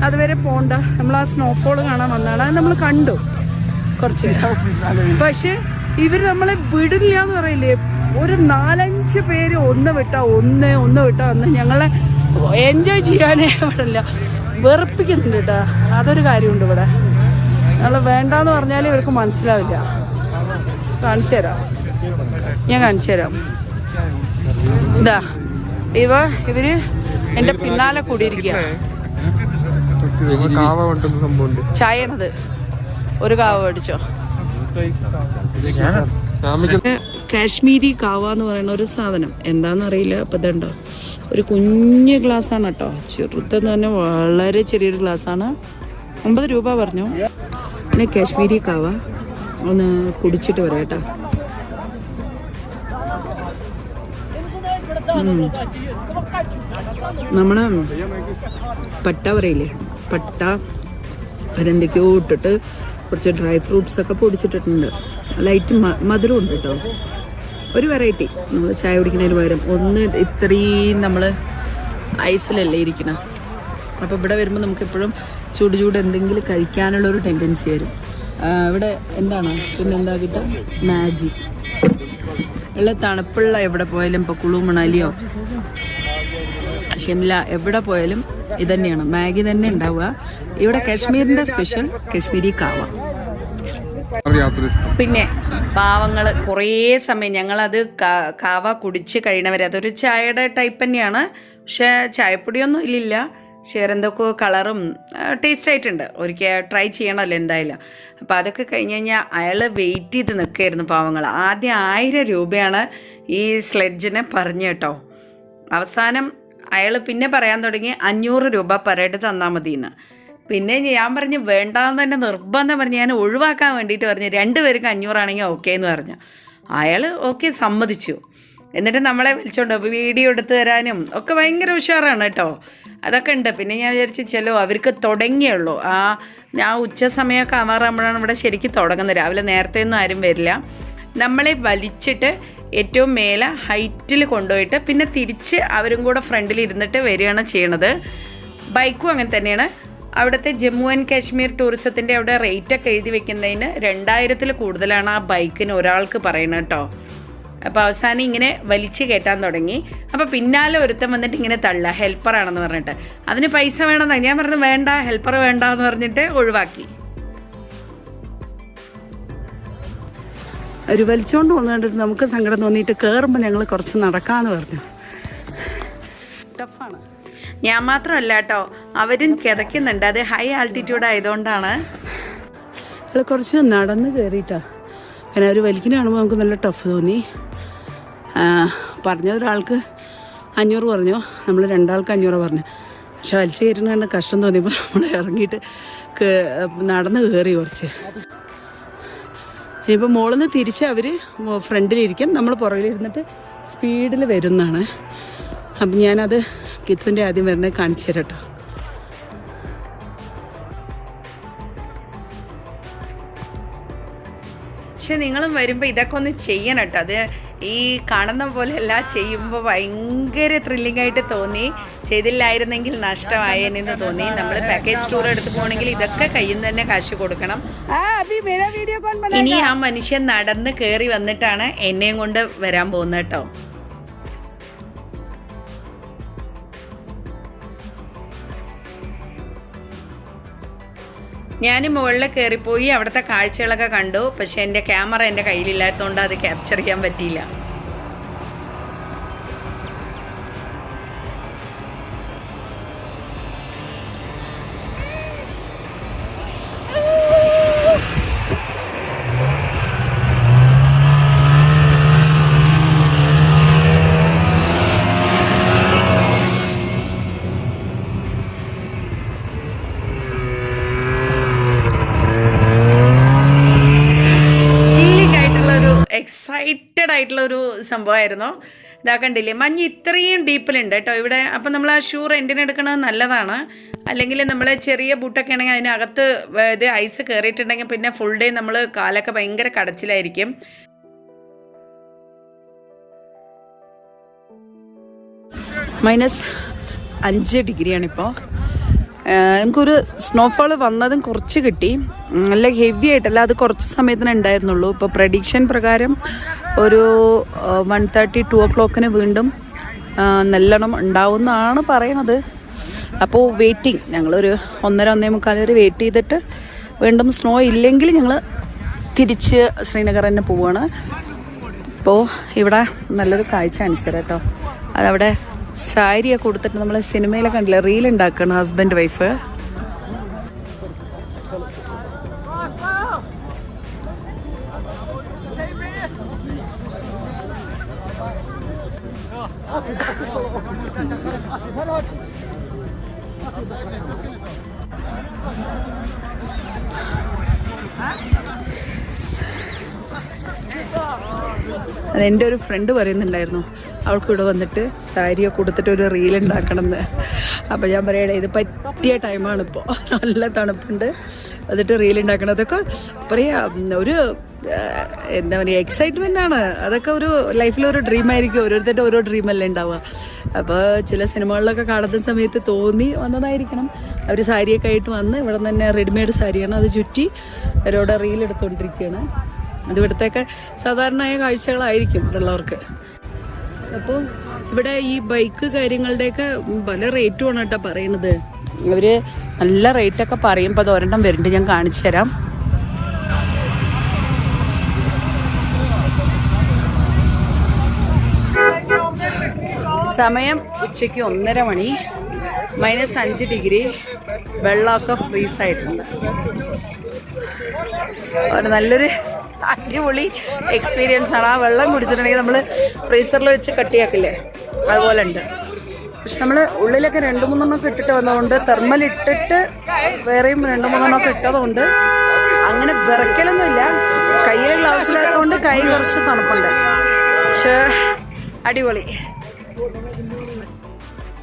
അതുവരെ പോണ്ട. നമ്മൾ ആ സ്നോഫോൾ കാണാൻ വന്നതാണ്. അത് നമ്മൾ കണ്ടു കുറച്ച്. പക്ഷെ ഇവര് നമ്മളെ വിടില്ല എന്ന് പറയില്ലേ. ഒരു 4-5 പേര് ഒന്ന് വിട്ടാ ഒന്ന് ഞങ്ങളെ എൻജോയ് ചെയ്യാനേ പാടില്ല, വെറുപ്പിക്കുന്നുണ്ട് കേട്ടോ. അതൊരു കാര്യമുണ്ട് ഇവിടെ. നമ്മൾ വേണ്ടാന്ന് പറഞ്ഞാൽ ഇവർക്ക് മനസ്സിലാവില്ല. കാണിച്ചു തരാം, ഞാൻ കാണിച്ചു തരാം. ഇതാ ഇവര് എന്റെ പിന്നാലെ കൂടിയിരിക്കുക. ചായണത് ഒരു കാവ മേടിച്ചോ. കാശ്മീരി കാവ എന്ന് പറയുന്ന ഒരു സാധനം എന്താണെന്നറിയില്ല. അപ്പം ഇതുണ്ടോ, ഒരു കുഞ്ഞ് ഗ്ലാസ്സാണ് കേട്ടോ. ചെറുതെന്ന് തന്നെ വളരെ ചെറിയൊരു ഗ്ലാസ്സാണ്. 50 രൂപ പറഞ്ഞു. പിന്നെ കാശ്മീരി കാവ ഒന്ന് കുടിച്ചിട്ട് വരാം കേട്ടോ. നമ്മള് പട്ട പറയില്ലേ, പട്ട അരണ്ടയ്ക്കോ ഇട്ടിട്ട് കുറച്ച് ഡ്രൈ ഫ്രൂട്ട്സ് ഒക്കെ പൊടിച്ചിട്ടിട്ടുണ്ട്. ലൈറ്റ് മധുരം ഉണ്ട് കേട്ടോ. ഒരു വെറൈറ്റി. നമ്മൾ ചായ കുടിക്കുന്നതിന് പകരം ഒന്ന് ഇത്രയും നമ്മൾ ഐസിലല്ലേ ഇരിക്കണം. അപ്പോൾ ഇവിടെ വരുമ്പോൾ നമുക്ക് എപ്പോഴും ചൂട് എന്തെങ്കിലും കഴിക്കാനുള്ളൊരു ടെൻഡൻസി വരും. ഇവിടെ എന്താണ് പിന്നെ എന്താ കിട്ടുക, മാഗി. ഉള്ള തണുപ്പുള്ള എവിടെ പോയാലും ഇപ്പോൾ കുളു മണാലിയോ ഷിംല എവിടെ പോയാലും ഇതന്നെയാണ്, മാഗി തന്നെ ഉണ്ടാവുക. ഇവിടെ കാശ്മീരിന്റെ സ്പെഷ്യൽ കാശ്മീരി കാവ. പിന്നെ പാവങ്ങൾ കുറേ സമയം ഞങ്ങളത് കാവ കുടിച്ച് കഴിയണവരെ അതൊരു ചായയുടെ ടൈപ്പ് തന്നെയാണ്. പക്ഷെ ചായപ്പൊടിയൊന്നും ഇല്ലില്ല. പക്ഷേ എന്തൊക്കെ കളറും ടേസ്റ്റ് ആയിട്ടുണ്ട്. ഒരിക്കൽ ട്രൈ ചെയ്യണമല്ലോ എന്തായാലും. അപ്പോൾ അതൊക്കെ കഴിഞ്ഞ് കഴിഞ്ഞാൽ അയാൾ വെയിറ്റ് ചെയ്ത് നിൽക്കുകയായിരുന്നു പാവങ്ങൾ. ആദ്യം 1000 രൂപയാണ് ഈ സ്ലെഡ്ജിനെ പറഞ്ഞു കേട്ടോ. അവസാനം അയാൾ പിന്നെ പറയാൻ തുടങ്ങി 500 രൂപ പരേഡ് തന്നാൽ മതിയെന്ന്. പിന്നെ ഞാൻ പറഞ്ഞ് വേണ്ടാന്ന് തന്നെ നിർബന്ധം പറഞ്ഞ് ഞാൻ ഒഴിവാക്കാൻ വേണ്ടിയിട്ട് പറഞ്ഞ് 2 പേർക്ക് 500 ആണെങ്കിൽ ഓക്കെ എന്ന് പറഞ്ഞു. അയാൾ ഓക്കെ സമ്മതിച്ചു. എന്നിട്ട് നമ്മളെ വിളിച്ചോണ്ട് വീഡിയോ എടുത്ത് തരാനും ഒക്കെ ഭയങ്കര ഉഷാറാണ് കേട്ടോ. അതൊക്കെ ഉണ്ട്. പിന്നെ ഞാൻ വിചാരിച്ചു ചെല്ലോ അവർക്ക് തുടങ്ങിയുള്ളൂ. ഞാൻ ഉച്ച സമയമൊക്കെ ആവാറാകുമ്പോഴാണ് ഇവിടെ ശരിക്കും തുടങ്ങുന്നത്. രാവിലെ നേരത്തെ ഒന്നും ആരും വരില്ല. നമ്മളെ വലിച്ചിട്ട് ഏറ്റവും മേലെ ഹൈറ്റിൽ കൊണ്ടുപോയിട്ട് പിന്നെ തിരിച്ച് അവരും കൂടെ ഫ്രണ്ടിൽ ഇരുന്നിട്ട് വരികയാണ് ചെയ്യണത്. ബൈക്കും അങ്ങനെ തന്നെയാണ്. അവിടുത്തെ ജമ്മു ആൻഡ് കാശ്മീർ ടൂറിസത്തിൻ്റെ അവിടെ റേറ്റൊക്കെ എഴുതി വെക്കുന്നതിന് 2000-ൽ കൂടുതലാണ് ആ ബൈക്കിന് ഒരാൾക്ക് പറയുന്നത് കേട്ടോ. അപ്പോൾ അവസാനം ഇങ്ങനെ വലിച്ച് കയറ്റാൻ തുടങ്ങി. അപ്പോൾ പിന്നാലെ ഒരുത്തൻ വന്നിട്ട് ഇങ്ങനെ തള്ളുക, ഹെൽപ്പറാണെന്ന് പറഞ്ഞിട്ട്. അതിന് പൈസ വേണമെന്നാണ് ഞാൻ പറഞ്ഞു. വേണ്ട, ഹെൽപ്പർ വേണ്ട എന്ന് പറഞ്ഞിട്ട് ഒഴിവാക്കി. അവർ വലിച്ചുകൊണ്ട് വന്നിട്ട് നമുക്ക് സങ്കടം തോന്നിയിട്ട് കയറുമ്പോൾ ഞങ്ങൾ കുറച്ച് നടക്കാമെന്ന് പറഞ്ഞു. ടഫാണ്. ഞാൻ മാത്രമല്ല കേട്ടോ, അവരും കിതയ്ക്കുന്നുണ്ട്. അത് ഹൈ ആൾട്ടിറ്റ്യൂഡ് ആയതുകൊണ്ടാണ്. കുറച്ച് നടന്ന് കയറിയിട്ടാ. പിന്നെ അവർ വലിക്കുന്ന കാണുമ്പോൾ നമുക്ക് നല്ല ടഫ് തോന്നി. പറഞ്ഞതൊരാൾക്ക് 500 പറഞ്ഞു, നമ്മൾ 2 ആൾക്ക് 500 പറഞ്ഞു. പക്ഷെ വലിച്ചു കയറ്റുന്ന കഷ്ടം തോന്നിയപ്പോൾ നമ്മൾ ഇറങ്ങിയിട്ട് നടന്ന് കയറി കുറച്ച്. ഇനിയിപ്പോൾ മോളിൽ നിന്ന് തിരിച്ച് അവർ ഫ്രണ്ടിലിരിക്കും, നമ്മൾ പുറകിലിരുന്നിട്ട് സ്പീഡിൽ വരുന്നതാണ്. അപ്പം ഞാനത് കിത്തുവിൻ്റെ ആദ്യം വരുന്നത് കാണിച്ചു തരാം കേട്ടോ. പക്ഷെ നിങ്ങളും വരുമ്പോൾ ഇതൊക്കെ ഒന്ന് ചെയ്യണം കേട്ടോ. അത് ഈ കാണുന്ന പോലെ എല്ലാം ചെയ്യുമ്പോൾ ഭയങ്കര ത്രില്ലിംഗ് ആയിട്ട് തോന്നി. ചെയ്തില്ലായിരുന്നെങ്കിൽ നഷ്ടമായെന്ന് തോന്നി. നമ്മൾ പാക്കേജ് ടൂർ എടുത്ത് പോകണമെങ്കിൽ ഇതൊക്കെ കയ്യിൽ നിന്ന് തന്നെ കാശ് കൊടുക്കണം. ഇനി ആ മനുഷ്യൻ നടന്ന് കയറി വന്നിട്ടാണ് എന്നെയും കൊണ്ട് വരാൻ പോകുന്നത് കേട്ടോ. ഞാൻ മുകളിൽ കയറിപ്പോയി അവിടുത്തെ കാഴ്ചകളൊക്കെ കണ്ടു. പക്ഷെ എൻ്റെ ക്യാമറ എൻ്റെ കയ്യിലില്ലാത്തതുകൊണ്ട് അത് ക്യാപ്ചർ ചെയ്യാൻ പറ്റിയില്ല. ആയിട്ടുള്ളൊരു സംഭവമായിരുന്നു. ഇതാ കണ്ടില്ലേ, മഞ്ഞ് ഇത്രയും ഡീപ്പിലുണ്ട് കേട്ടോ ഇവിടെ. അപ്പം നമ്മൾ ആ ഷൂ റെൻറ്റിന് എടുക്കുന്നത് നല്ലതാണ്. അല്ലെങ്കിൽ നമ്മൾ ചെറിയ ബൂട്ടൊക്കെ ആണെങ്കിൽ അതിനകത്ത് ഇത് ഐസ് കയറിയിട്ടുണ്ടെങ്കിൽ പിന്നെ ഫുൾ ഡേ നമ്മൾ കാലൊക്കെ ഭയങ്കര കടച്ചിലായിരിക്കും. -5 ഡിഗ്രിയാണിപ്പോൾ. നമുക്കൊരു സ്നോഫോൾ വന്നതും കുറച്ച് കിട്ടി, നല്ല ഹെവി ആയിട്ടല്ല, അത് കുറച്ച് സമയത്തിന് ഉണ്ടായിരുന്നുള്ളൂ. ഇപ്പോൾ പ്രഡിക്ഷൻ പ്രകാരം ഒരു 1:30 2 o'clock വീണ്ടും നല്ലോണം ഉണ്ടാവുമെന്നാണ് പറയണത്. അപ്പോൾ വെയിറ്റിംഗ്, ഞങ്ങളൊരു 1:30-1:45 വരെ വെയിറ്റ് ചെയ്തിട്ട് വീണ്ടും സ്നോ ഇല്ലെങ്കിൽ ഞങ്ങൾ തിരിച്ച് ശ്രീനഗർ തന്നെ പോവുകയാണ്. ഇപ്പോൾ ഇവിടെ നല്ലൊരു കാഴ്ച കാണിച്ചു തരാം കേട്ടോ. അതവിടെ സാരിയൊക്കെ കൊടുത്തിട്ട് നമ്മൾ സിനിമയിലൊക്കെ കണ്ടില്ല, റീൽ ഉണ്ടാക്കണം ഹസ്ബൻഡ് വൈഫ്. അതെൻ്റെ ഒരു ഫ്രണ്ട് പറയുന്നുണ്ടായിരുന്നു, അവൾക്ക് ഇവിടെ വന്നിട്ട് സാരിയൊക്കെ കൊടുത്തിട്ട് ഒരു റീൽ ഉണ്ടാക്കണം എന്ന്. അപ്പോൾ ഞാൻ പറയണേ, ഇത് പറ്റിയ ടൈമാണ് ഇപ്പോൾ, നല്ല തണുപ്പുണ്ട്, എന്നിട്ട് റീൽ ഉണ്ടാക്കണം. അതൊക്കെ പറയാ ഒരു എന്താ പറയുക, എക്സൈറ്റ്മെൻ്റ് ആണ്. അതൊക്കെ ഒരു ലൈഫിലൊരു ഡ്രീമായിരിക്കും, ഓരോരുത്തരുടെ ഓരോ ഡ്രീമല്ലേ ഉണ്ടാവുക. അപ്പോൾ ചില സിനിമകളിലൊക്കെ കാണുന്ന സമയത്ത് തോന്നി വന്നതായിരിക്കണം. അവർ സാരിയൊക്കെ ആയിട്ട് വന്ന് ഇവിടെ തന്നെ റെഡിമെയ്ഡ് സാരിയാണ്, അത് ചുറ്റി അവരോട് റീൽ എടുത്തുകൊണ്ടിരിക്കുകയാണ്. അത് ഇവിടുത്തെയൊക്കെ സാധാരണമായ കാഴ്ചകളായിരിക്കും ഇവിടെ ഉള്ളവർക്ക്. അപ്പോൾ ഇവിടെ ഈ ബൈക്ക് കാര്യങ്ങളുടെയൊക്കെ പല റേറ്റുമാണ് കേട്ടോ പറയുന്നത്. അവർ നല്ല റേറ്റൊക്കെ പറയുമ്പോൾ അത് ഒരെണ്ണം വരുന്നുണ്ട്, ഞാൻ കാണിച്ചു തരാം. സമയം ഉച്ചയ്ക്ക് 1:30 മണി, -5 ഡിഗ്രി, വെള്ളമൊക്കെ ഫ്രീസായിട്ടുണ്ട്. ഒരു നല്ലൊരു അടിപൊളി എക്സ്പീരിയൻസ് ആണ്. ആ വെള്ളം കുടിച്ചിട്ടുണ്ടെങ്കിൽ നമ്മൾ ഫ്രീസറിൽ വെച്ച് കട്ടിയാക്കില്ലേ, അതുപോലെ ഉണ്ട്. പക്ഷെ നമ്മൾ ഉള്ളിലൊക്കെ 2-3 ഇട്ടിട്ട് വന്നതുകൊണ്ട്, തെർമൽ ഇട്ടിട്ട് വേറെയും 2-3 ഇട്ടതുകൊണ്ട് അങ്ങനെ വിറയ്ക്കലൊന്നുമില്ല. കയ്യിൽ ഗ്ലൗസിലായതുകൊണ്ട് കൈ കുറച്ച് തണുപ്പുണ്ട്, പക്ഷേ അടിപൊളി.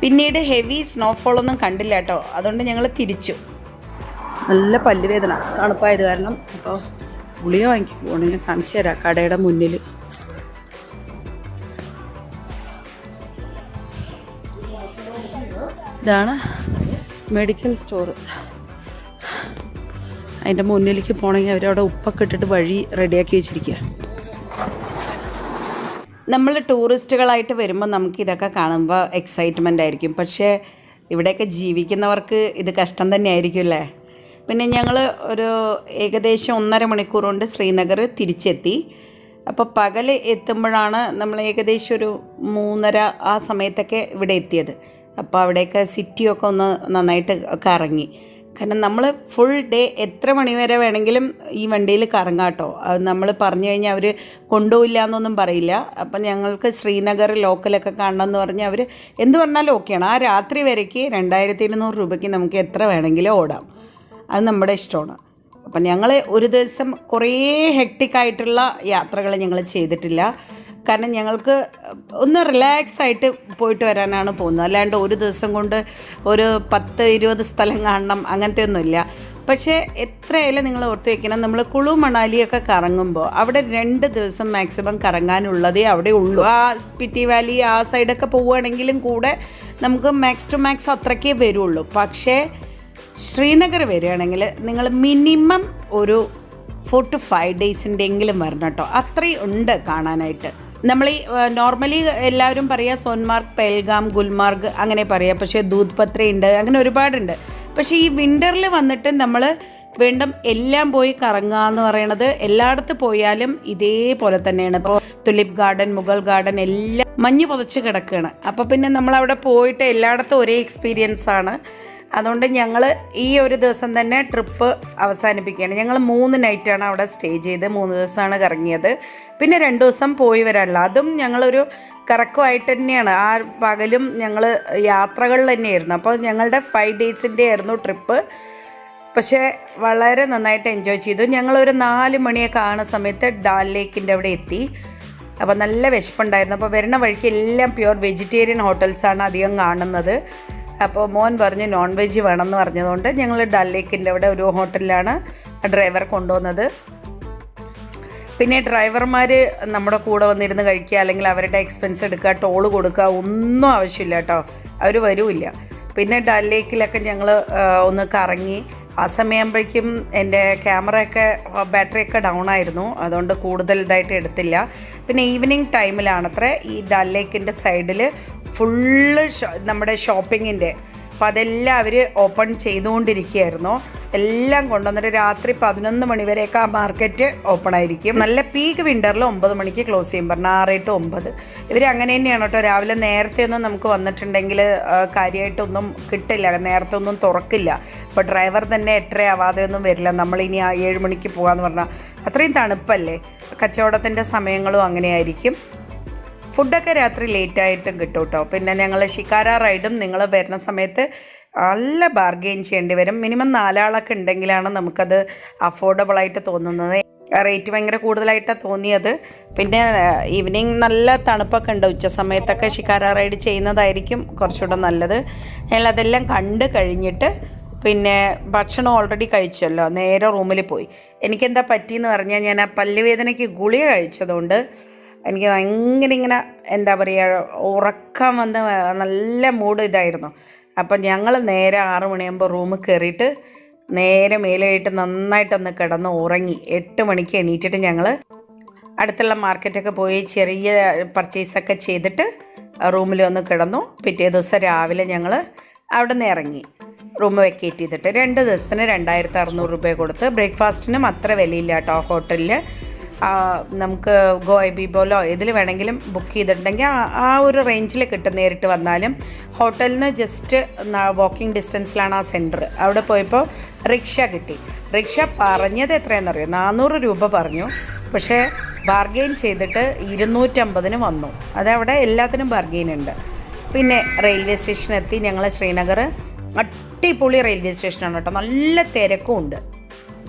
പിന്നീട് ഹെവി സ്നോഫോളൊന്നും കണ്ടില്ല കേട്ടോ, അതുകൊണ്ട് ഞങ്ങൾ തിരിച്ചു. നല്ല പല്ലുവേദന തണുപ്പായത് കാരണം. അപ്പോൾ ഗുളിക വാങ്ങിക്കാൻ പോകണം, ഞാൻ കാണിച്ചു തരാം കടയുടെ മുന്നിൽ. ഇതാണ് മെഡിക്കൽ സ്റ്റോർ. അതിൻ്റെ മുന്നിലേക്ക് പോകണമെങ്കിൽ അവരവിടെ ഉപ്പൊക്കെ ഇട്ടിട്ട് വഴി റെഡിയാക്കി വെച്ചിരിക്കുക. നമ്മൾ ടൂറിസ്റ്റുകളായിട്ട് വരുമ്പോൾ നമുക്ക് ഇതൊക്കെ കാണുമ്പോൾ എക്സൈറ്റ്മെൻ്റ് ആയിരിക്കും, പക്ഷേ ഇവിടെയൊക്കെ ജീവിക്കുന്നവർക്ക് ഇത് കഷ്ടം തന്നെ ആയിരിക്കും അല്ലേ. പിന്നെ ഞങ്ങൾ ഒരു ഏകദേശം 1.5 മണിക്കൂർ കൊണ്ട് ശ്രീനഗർ തിരിച്ചെത്തി. അപ്പോൾ പകൽ എത്തുമ്പോഴാണ് നമ്മൾ ഏകദേശം ഒരു 3:30 ആ സമയത്തൊക്കെ ഇവിടെ എത്തിയത്. അപ്പോൾ അവിടെയൊക്കെ സിറ്റിയൊക്കെ ഒന്ന് നന്നായിട്ട് കറങ്ങി. കാരണം നമ്മൾ ഫുൾ ഡേ എത്ര മണിവരെ വേണമെങ്കിലും ഈ വണ്ടിയിൽ കറങ്ങാം കേട്ടോ. അത് നമ്മൾ പറഞ്ഞു കഴിഞ്ഞാൽ അവർ കൊണ്ടുപോയില്ല എന്നൊന്നും പറയില്ല. അപ്പം ഞങ്ങൾക്ക് ശ്രീനഗർ ലോക്കലൊക്കെ കാണണമെന്ന് പറഞ്ഞാൽ അവർ എന്ത് പറഞ്ഞാലും ഓക്കെയാണ്. ആ രാത്രി വരയ്ക്ക് 2200 രൂപയ്ക്ക് നമുക്ക് എത്ര വേണമെങ്കിലും ഓടാം, അത് നമ്മുടെ ഇഷ്ടമാണ്. അപ്പം ഞങ്ങൾ ഒരു ദിവസം കുറേ ഹെക്ടിക്കായിട്ടുള്ള യാത്രകൾ ഞങ്ങൾ ചെയ്തിട്ടില്ല. കാരണം ഞങ്ങൾക്ക് ഒന്ന് റിലാക്സ് ആയിട്ട് പോയിട്ട് വരാനാണ് പോകുന്നത്. അല്ലാണ്ട് ഒരു ദിവസം കൊണ്ട് ഒരു 10-20 സ്ഥലം കാണണം അങ്ങനത്തെ ഒന്നുമില്ല. പക്ഷേ എത്രയായാലും നിങ്ങൾ ഓർത്ത് വയ്ക്കണം, നമ്മൾ കുളു മണാലിയൊക്കെ കറങ്ങുമ്പോൾ അവിടെ 2 ദിവസം മാക്സിമം കറങ്ങാനുള്ളതേ അവിടെ ഉള്ളൂ. ആ സ്പിറ്റി വാലി ആ സൈഡൊക്കെ പോവുകയാണെങ്കിലും കൂടെ നമുക്ക് മാക്സ് ടു മാക്സ് അത്രയ്ക്കേ വരുള്ളൂ. പക്ഷേ ശ്രീനഗർ വരികയാണെങ്കിൽ നിങ്ങൾ മിനിമം ഒരു 4 to 5 ഡേയ്സിൻ്റെ എങ്കിലും വരണം കേട്ടോ. അത്രയും ഉണ്ട് കാണാനായിട്ട്. നമ്മൾ ഈ നോർമലി എല്ലാവരും പറയുക സോൻമാർഗ്, പെൽഗാം, ഗുൽമാർഗ് അങ്ങനെ പറയുക. പക്ഷേ ദൂത് പത്രയുണ്ട്, അങ്ങനെ ഒരുപാടുണ്ട്. പക്ഷേ ഈ വിൻ്ററിൽ വന്നിട്ട് നമ്മൾ വീണ്ടും എല്ലാം പോയി കറങ്ങുക എന്ന് പറയണത് എല്ലായിടത്ത് പോയാലും ഇതേപോലെ തന്നെയാണ്. ഇപ്പോൾ തുലിപ്പ് ഗാർഡൻ, മുഗൾ ഗാർഡൻ എല്ലാം മഞ്ഞ് പുതച്ച് കിടക്കുകയാണ്. അപ്പോൾ പിന്നെ നമ്മളവിടെ പോയിട്ട് എല്ലായിടത്തും ഒരേ എക്സ്പീരിയൻസ് ആണ്. അതുകൊണ്ട് ഞങ്ങൾ ഈ ഒരു ദിവസം തന്നെ ട്രിപ്പ് അവസാനിപ്പിക്കുകയാണ്. ഞങ്ങൾ 3 നൈറ്റാണ് അവിടെ സ്റ്റേ ചെയ്ത്, 3 ദിവസമാണ് കറങ്ങിയത്. പിന്നെ 2 ദിവസം പോയി വരാനുള്ള, അതും ഞങ്ങളൊരു കറക്കമായിട്ട് തന്നെയാണ്. ആ പകലും ഞങ്ങൾ യാത്രകളിൽ തന്നെയായിരുന്നു. അപ്പോൾ ഞങ്ങളുടെ 5 ഡേയ്സിൻ്റെ ആയിരുന്നു ട്രിപ്പ്. പക്ഷേ വളരെ നന്നായിട്ട് എൻജോയ് ചെയ്തു. ഞങ്ങളൊരു 4 മണിയൊക്കെ ആകുന്ന സമയത്ത് ഡാൽ ലേക്കിൻ്റെ അവിടെ എത്തി. അപ്പോൾ നല്ല വിശപ്പുണ്ടായിരുന്നു. അപ്പോൾ വരുന്ന വഴിക്ക് എല്ലാം പ്യുവർ വെജിറ്റേറിയൻ ഹോട്ടൽസാണ് അധികം കാണുന്നത്. അപ്പോൾ മോൻ പറഞ്ഞ് നോൺ വെജ് വേണമെന്ന് പറഞ്ഞതുകൊണ്ട് ഞങ്ങൾ ഡൽ ലേക്കിൻ്റെ അവിടെ ഒരു ഹോട്ടലിലാണ് ഡ്രൈവർ കൊണ്ടുവന്നത്. പിന്നെ ഡ്രൈവർമാർ നമ്മുടെ കൂടെ വന്നിരുന്ന് കഴിക്കുക, അല്ലെങ്കിൽ അവരുടെ എക്സ്പെൻസ് എടുക്കുക, ടോള് കൊടുക്കുക, ഒന്നും ആവശ്യമില്ല കേട്ടോ, അവർ വരില്ല. പിന്നെ ഡൽ ലേക്കിലൊക്കെ ഞങ്ങൾ ഒന്ന് കറങ്ങി. ആ സമയമാകുമ്പോഴേക്കും എൻ്റെ ക്യാമറയൊക്കെ ബാറ്ററിയൊക്കെ ഡൗൺ ആയിരുന്നു, അതുകൊണ്ട് കൂടുതൽ ഇതായിട്ട് എടുത്തില്ല. പിന്നെ ഈവനിങ് ടൈമിലാണത്രേ ഈ ഡൽ ലേക്കിൻ്റെ സൈഡിൽ ഫുള്ള് നമ്മുടെ ഷോപ്പിങ്ങിൻ്റെ. അപ്പോൾ അതെല്ലാം അവർ ഓപ്പൺ ചെയ്തുകൊണ്ടിരിക്കുകയായിരുന്നു. എല്ലാം കൊണ്ടുവന്നിട്ട് രാത്രി 11 മണി വരെയൊക്കെ ആ മാർക്കറ്റ് ഓപ്പൺ ആയിരിക്കും. നല്ല പീക്ക് വിൻ്ററിൽ 9 മണിക്ക് ക്ലോസ് ചെയ്യും, പറഞ്ഞാൽ 6 to 9. ഇവർ അങ്ങനെ തന്നെയാണ് കേട്ടോ. രാവിലെ നേരത്തെ ഒന്നും നമുക്ക് വന്നിട്ടുണ്ടെങ്കിൽ കാര്യമായിട്ടൊന്നും കിട്ടില്ല, നേരത്തെ ഒന്നും തുറക്കില്ല. ഇപ്പോൾ ഡ്രൈവർ തന്നെ 8:30 ആവാതെ ഒന്നും വരില്ല. നമ്മളിനി 7 മണിക്ക് പോകാമെന്ന് പറഞ്ഞാൽ അത്രയും തണുപ്പല്ലേ. കച്ചവടത്തിൻ്റെ സമയങ്ങളും അങ്ങനെയായിരിക്കും. ഫുഡൊക്കെ രാത്രി ലേറ്റായിട്ടും കിട്ടും കേട്ടോ. പിന്നെ ഞങ്ങൾ ഷിക്കാര റൈഡും നിങ്ങൾ വരുന്ന സമയത്ത് നല്ല ബാർഗെയിൻ ചെയ്യേണ്ടി വരും. മിനിമം 4 ആളൊക്കെ ഉണ്ടെങ്കിലാണ് നമുക്കത് അഫോർഡബിളായിട്ട് തോന്നുന്നത്. റേറ്റ് ഭയങ്കര കൂടുതലായിട്ടാണ് തോന്നിയത്. പിന്നെ ഈവനിങ് നല്ല തണുപ്പൊക്കെ ഉണ്ട്. ഉച്ച സമയത്തൊക്കെ ഷിക്കാര റൈഡ് ചെയ്യുന്നതായിരിക്കും കുറച്ചുകൂടെ നല്ലത്. ഞങ്ങളതെല്ലാം കണ്ട് കഴിഞ്ഞിട്ട് പിന്നെ ഭക്ഷണം ഓൾറെഡി കഴിച്ചല്ലോ, നേരെ റൂമിൽ പോയി. എനിക്കെന്താ പറ്റിയെന്ന് പറഞ്ഞാൽ ഞാൻ ആ പല്ലുവേദനയ്ക്ക് ഗുളിക കഴിച്ചതുകൊണ്ട് എനിക്ക് ഭയങ്കര ഇങ്ങനെ എന്താ പറയുക, ഉറക്കം വന്ന് നല്ല മൂഡ് ഇതായിരുന്നു. അപ്പം ഞങ്ങൾ നേരെ 6 മണിയാകുമ്പോൾ റൂമിൽ കയറിയിട്ട് നേരെ മേലായിട്ട് നന്നായിട്ടൊന്ന് കിടന്ന് ഉറങ്ങി. 8 മണിക്ക് എണീറ്റിട്ട് ഞങ്ങൾ അടുത്തുള്ള മാർക്കറ്റൊക്കെ പോയി ചെറിയ പർച്ചേസൊക്കെ ചെയ്തിട്ട് റൂമിൽ വന്ന് കിടന്നു. പിറ്റേ ദിവസം രാവിലെ ഞങ്ങൾ അവിടെ നിന്ന് ഇറങ്ങി റൂം വെക്കേറ്റ് ചെയ്തിട്ട്. 2 ദിവസത്തിന് 2600 രൂപ കൊടുത്ത്. ബ്രേക്ക്ഫാസ്റ്റിനും അത്ര വിലയില്ല കേട്ടോ ഹോട്ടലിൽ. നമുക്ക് ഗോയബീബോലോ ഇതിൽ വേണമെങ്കിലും ബുക്ക് ചെയ്തിട്ടുണ്ടെങ്കിൽ ആ ഒരു റേഞ്ചിൽ കിട്ടും. നേരിട്ട് വന്നാലും ഹോട്ടലിൽ നിന്ന് ജസ്റ്റ് വാക്കിംഗ് ഡിസ്റ്റൻസിലാണ് ആ സെൻറ്റർ. അവിടെ പോയപ്പോൾ റിക്ഷ കിട്ടി. റിക്ഷ പറഞ്ഞത് എത്രയാണെന്നറിയോ, 400 രൂപ പറഞ്ഞു. പക്ഷേ ബാർഗെയിൻ ചെയ്തിട്ട് 250 വന്നു. അതവിടെ എല്ലാത്തിനും ബാർഗെയിൻ ഉണ്ട്. പിന്നെ റെയിൽവേ സ്റ്റേഷനെത്തി ഞങ്ങൾ. ശ്രീനഗർ അടിപൊളി റെയിൽവേ സ്റ്റേഷനാണ് കേട്ടോ, നല്ല തിരക്കും ഉണ്ട്.